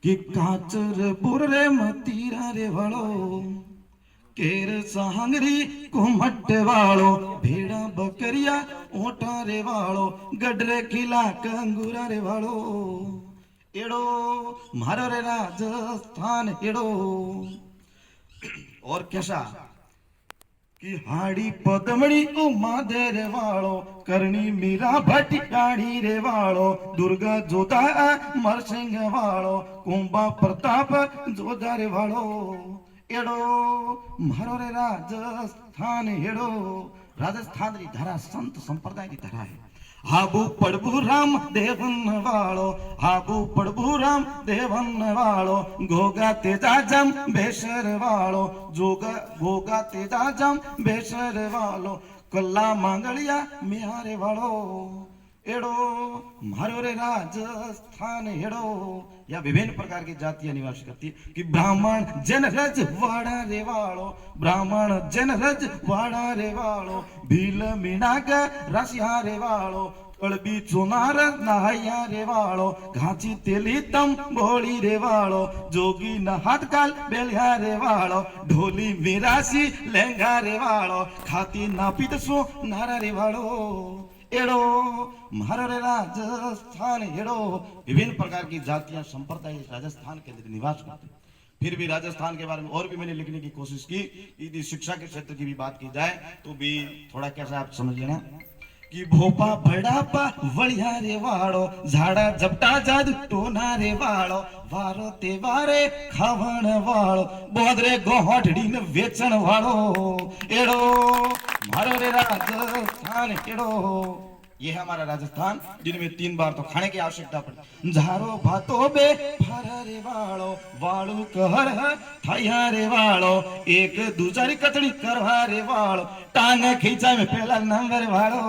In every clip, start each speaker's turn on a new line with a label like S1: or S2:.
S1: कि काचर बुरे मतीरा रे वालो केर सांगरी कोमट वालो भेड़ा बकरिया ओटा रे वालो गडरे खिला कंगूरा रे वालो एड़ो मारो रे राजस्थान एड़ो। और कैसा कि हाड़ी पदमणी उमा दे रे वालो करणी मीरा भटियाणी रे वालो दुर्गा जोधा मरसिंह वालो कुंभा प्रताप जोधा रे वालो एड़ो मारो रे राजस्थान एड़ो। राजस्थान री धारा संत संप्रदाय री धारा है। हाबू पड़बू राम देवन वालो हाबू पड़बू राम देवन वालो गोगा तेजा जम बेसर वालो जोगा गोगा तेजा जम बेसर वालो कल्ला मांगलिया मिहारे वालो एड़ो मारो रे राजस्थान एड़ो। या विभिन्न प्रकार की जातियां निवास करती है कि ब्राह्मण जनरज वाड़ा रे वालो ब्राह्मण जनरज वाड़ा रे वालो भील मीनाग रसिया रे वालो कड़बी चुनार नहाया रे वालो घाची तेली तम बोली रे वालो जोगी न हाथकाल बेलिया रे वालो ढोली मिरासी लहंगा रे वालो खाती नापित सो नारा रे वालो एड़ो मारो रे राजस्थान एड़ो। विभिन्न प्रकार की जातियां संप्रदाय राजस्थान के अंदर निवास करते। फिर भी राजस्थान के बारे में और भी मैंने लिखने की कोशिश की। यदि शिक्षा के क्षेत्र की भी बात की जाए तो भी थोड़ा कैसा आप समझ लेना कि भोपा बड़ापा वड़िया रे वालो झाड़ा झपटा जाद टोना रे वालो वारो तेवारे खावण वालो बोदरे गोहटड़ी ने वेचण वालो एड़ो मारो रे राजस्थान एड़ो। ये है हमारा राजस्थान जिनमें 3 बार तो खाने की आवश्यकता पड़ती। झारो भातो बे फरा रे वालो वालू कहर थाया रे वालो एक दूसरी कचड़ी करवा रे वालो टांग खींचा में पहला नंबर वालो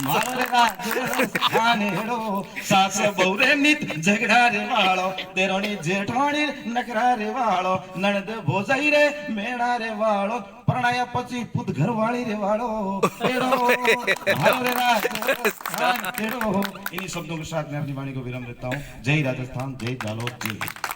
S1: मारो रे राजस्थान एड़ो। सास बहुरे नित झगड़ा रे वालो देरोनी जेठानी नकरा रे वालो ननद भोजाई रे मेड़ा रे वालो परणाया पची पुत घर वाली रे वालो एड़ो मारो रे राजस्थान एड़ो। इन्हीं शब्दों के साथ मैं अपनी वाणी को विराम देता हूँ। जय राजस्थान जय जालोर जय।